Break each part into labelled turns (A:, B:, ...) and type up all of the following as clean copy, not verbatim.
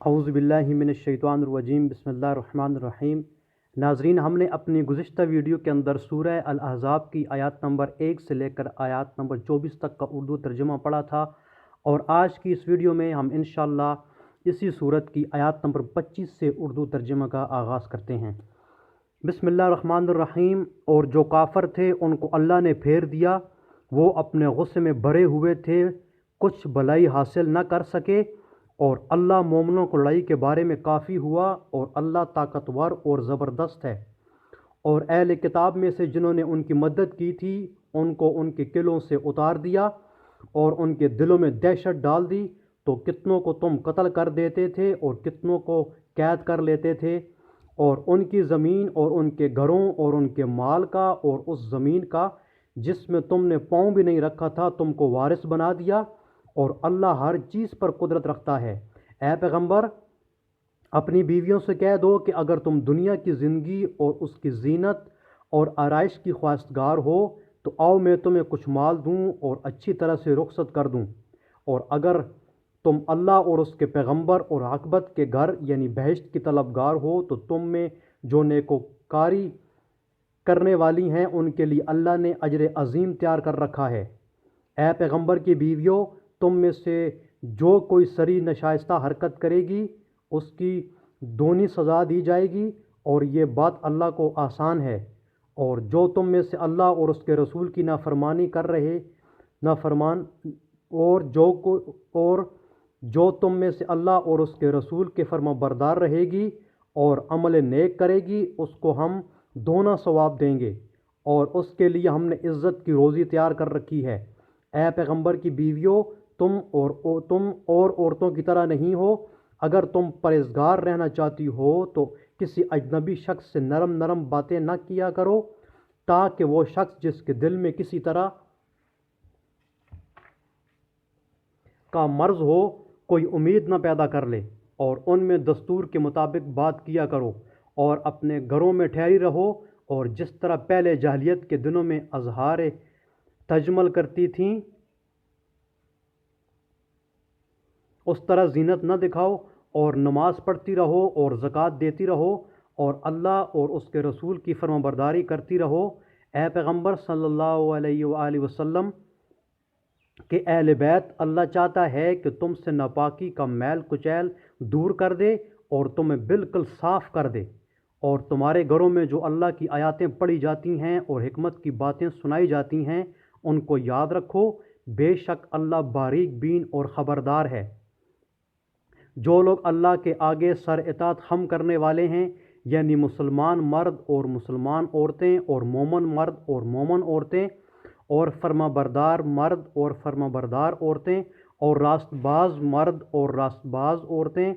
A: اعوذ باللہ من الشیطان الرجیم، بسم اللہ الرحمن الرحیم۔ ناظرین، ہم نے اپنی گزشتہ ویڈیو کے اندر سورہ الاحزاب کی آیات نمبر 1 سے لے کر آیات نمبر 24 تک کا اردو ترجمہ پڑھا تھا، اور آج کی اس ویڈیو میں ہم انشاءاللہ اسی صورت کی آیات نمبر 25 سے اردو ترجمہ کا آغاز کرتے ہیں۔ بسم اللہ الرحمن الرحیم۔ اور جو کافر تھے ان کو اللہ نے پھیر دیا، وہ اپنے غصے میں بھرے ہوئے تھے، کچھ بھلائی حاصل نہ کر سکے، اور اللہ مومنوں کو لڑائی کے بارے میں کافی ہوا، اور اللہ طاقتور اور زبردست ہے۔ اور اہل کتاب میں سے جنہوں نے ان کی مدد کی تھی، ان کو ان کے قلعوں سے اتار دیا اور ان کے دلوں میں دہشت ڈال دی، تو کتنوں کو تم قتل کر دیتے تھے اور کتنوں کو قید کر لیتے تھے، اور ان کی زمین اور ان کے گھروں اور ان کے مال کا اور اس زمین کا جس میں تم نے پاؤں بھی نہیں رکھا تھا تم کو وارث بنا دیا، اور اللہ ہر چیز پر قدرت رکھتا ہے۔ اے پیغمبر، اپنی بیویوں سے کہہ دو کہ اگر تم دنیا کی زندگی اور اس کی زینت اور آرائش کی خواستگار ہو تو آؤ میں تمہیں کچھ مال دوں اور اچھی طرح سے رخصت کر دوں، اور اگر تم اللہ اور اس کے پیغمبر اور عاقبت کے گھر یعنی بہشت کی طلبگار ہو تو تم میں جو نیکوکاری کرنے والی ہیں ان کے لیے اللہ نے اجر عظیم تیار کر رکھا ہے۔ اے پیغمبر کی بیویوں، تم میں سے جو کوئی سری ناشائستہ حرکت کرے گی اس کی دونی سزا دی جائے گی، اور یہ بات اللہ کو آسان ہے۔ اور جو تم میں سے اللہ اور اس کے رسول کی نافرمانی کر رہے نافرمان اور جو تم میں سے اللہ اور اس کے رسول کے فرما بردار رہے گی اور عمل نیک کرے گی، اس کو ہم دونا ثواب دیں گے، اور اس کے لیے ہم نے عزت کی روزی تیار کر رکھی ہے۔ اے پیغمبر کی بیویوں، تم اور عورتوں کی طرح نہیں ہو۔ اگر تم پرہیزگار رہنا چاہتی ہو تو کسی اجنبی شخص سے نرم نرم باتیں نہ کیا کرو، تاکہ وہ شخص جس کے دل میں کسی طرح کا مرض ہو کوئی امید نہ پیدا کر لے، اور ان میں دستور کے مطابق بات کیا کرو، اور اپنے گھروں میں ٹھہری رہو، اور جس طرح پہلے جاہلیت کے دنوں میں اظہار تجمل کرتی تھیں اس طرح زینت نہ دکھاؤ، اور نماز پڑھتی رہو اور زکوٰۃ دیتی رہو، اور اللہ اور اس کے رسول کی فرما برداری کرتی رہو۔ اے پیغمبر صلی اللہ علیہ وآلہ وسلم کہ اہل بیت، اللہ چاہتا ہے کہ تم سے ناپاکی کا میل کچیل دور کر دے اور تمہیں بالکل صاف کر دے، اور تمہارے گھروں میں جو اللہ کی آیاتیں پڑھی جاتی ہیں اور حکمت کی باتیں سنائی جاتی ہیں ان کو یاد رکھو، بے شک اللہ باریک بین اور خبردار ہے۔ جو لوگ اللہ کے آگے سر اطاعت خم کرنے والے ہیں، یعنی مسلمان مرد اور مسلمان عورتیں اور مومن مرد اور مومن عورتیں، اور فرما بردار مرد اور فرما بردار عورتیں، اور راست باز مرد اور راست باز عورتیں،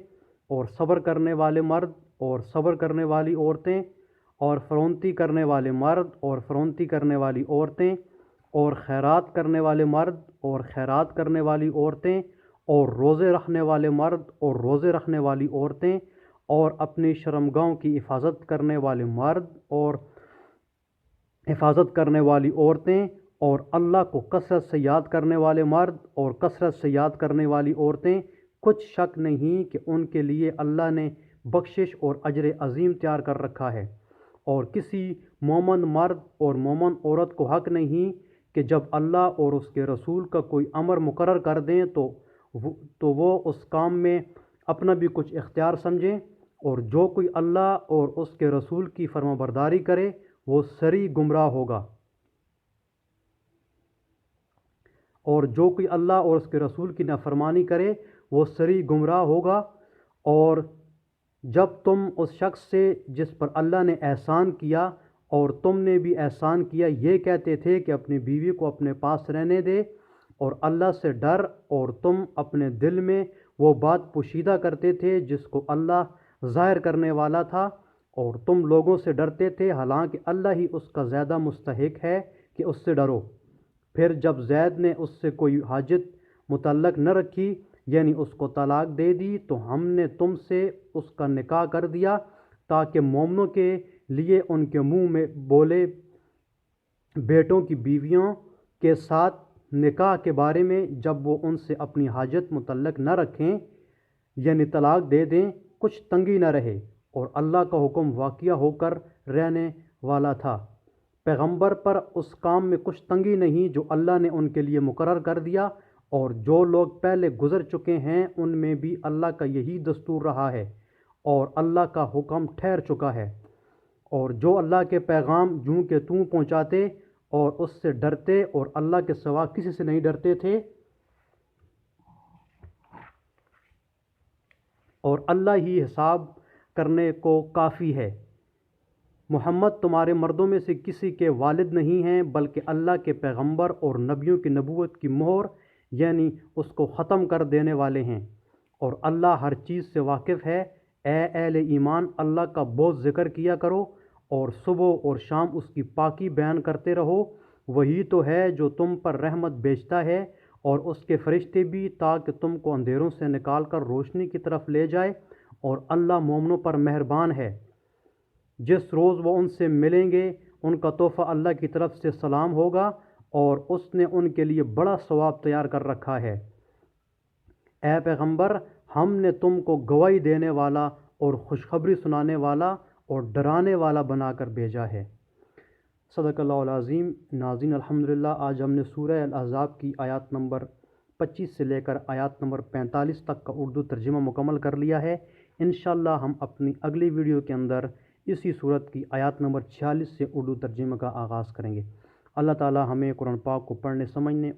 A: اور صبر کرنے والے مرد اور صبر کرنے والی عورتیں، اور فرونتی کرنے والے مرد اور فرونتی کرنے والی عورتیں، اور خیرات کرنے والے مرد اور خیرات کرنے والی عورتیں، اور روزے رکھنے والے مرد اور روزے رکھنے والی عورتیں، اور اپنی شرمگاہوں کی حفاظت کرنے والے مرد اور حفاظت کرنے والی عورتیں، اور اللہ کو کثرت سے یاد کرنے والے مرد اور کثرت سے یاد کرنے والی عورتیں۔ کچھ شک نہیں کہ ان کے لیے اللہ نے بخشش اور اجر عظیم تیار کر رکھا ہے۔ اور کسی مومن مرد اور مومن عورت کو حق نہیں کہ جب اللہ اور اس کے رسول کا کوئی امر مقرر کر دیں تو وہ اس کام میں اپنا بھی کچھ اختیار سمجھیں، اور جو کوئی اللہ اور اس کے رسول کی فرما برداری کرے وہ سری گمراہ ہوگا۔ اور جو کوئی اللہ اور اس کے رسول کی نافرمانی کرے وہ سری گمراہ ہوگا۔ اور جب تم اس شخص سے جس پر اللہ نے احسان کیا اور تم نے بھی احسان کیا یہ کہتے تھے کہ اپنی بیوی کو اپنے پاس رہنے دے اور اللہ سے ڈر، اور تم اپنے دل میں وہ بات پوشیدہ کرتے تھے جس کو اللہ ظاہر کرنے والا تھا، اور تم لوگوں سے ڈرتے تھے، حالانکہ اللہ ہی اس کا زیادہ مستحق ہے کہ اس سے ڈرو۔ پھر جب زید نے اس سے کوئی حاجت متعلق نہ رکھی یعنی اس کو طلاق دے دی تو ہم نے تم سے اس کا نکاح کر دیا، تاکہ مومنوں کے لیے ان کے منہ میں بولے بیٹوں کی بیویوں کے ساتھ نکاح کے بارے میں جب وہ ان سے اپنی حاجت متعلق نہ رکھیں، یعنی طلاق دے دیں، کچھ تنگی نہ رہے، اور اللہ کا حکم واقعہ ہو کر رہنے والا تھا۔ پیغمبر پر اس کام میں کچھ تنگی نہیں جو اللہ نے ان کے لیے مقرر کر دیا، اور جو لوگ پہلے گزر چکے ہیں ان میں بھی اللہ کا یہی دستور رہا ہے، اور اللہ کا حکم ٹھہر چکا ہے۔ اور جو اللہ کے پیغام جوں کہ توں پہنچاتے اور اس سے ڈرتے اور اللہ کے سوا کسی سے نہیں ڈرتے تھے، اور اللہ ہی حساب کرنے کو کافی ہے۔ محمد تمہارے مردوں میں سے کسی کے والد نہیں ہیں، بلکہ اللہ کے پیغمبر اور نبیوں کی نبوت کی مہر یعنی اس کو ختم کر دینے والے ہیں، اور اللہ ہر چیز سے واقف ہے۔ اے اہل ایمان، اللہ کا بہت ذکر کیا کرو اور صبح اور شام اس کی پاکی بیان کرتے رہو۔ وہی تو ہے جو تم پر رحمت بھیجتا ہے اور اس کے فرشتے بھی، تاکہ تم کو اندھیروں سے نکال کر روشنی کی طرف لے جائے، اور اللہ مومنوں پر مہربان ہے۔ جس روز وہ ان سے ملیں گے ان کا تحفہ اللہ کی طرف سے سلام ہوگا، اور اس نے ان کے لیے بڑا ثواب تیار کر رکھا ہے۔ اے پیغمبر، ہم نے تم کو گواہی دینے والا اور خوشخبری سنانے والا اور ڈرانے والا بنا کر بھیجا ہے۔ صدق اللہ العظیم۔ ناظرین، الحمدللہ آج ہم نے سورہ الاحزاب کی آیات نمبر 25 سے لے کر آیات نمبر 45 تک کا اردو ترجمہ مکمل کر لیا ہے۔ انشاءاللہ ہم اپنی اگلی ویڈیو کے اندر اسی صورت کی آیات نمبر 46 سے اردو ترجمہ کا آغاز کریں گے۔ اللہ تعالی ہمیں قرآن پاک کو پڑھنے، سمجھنے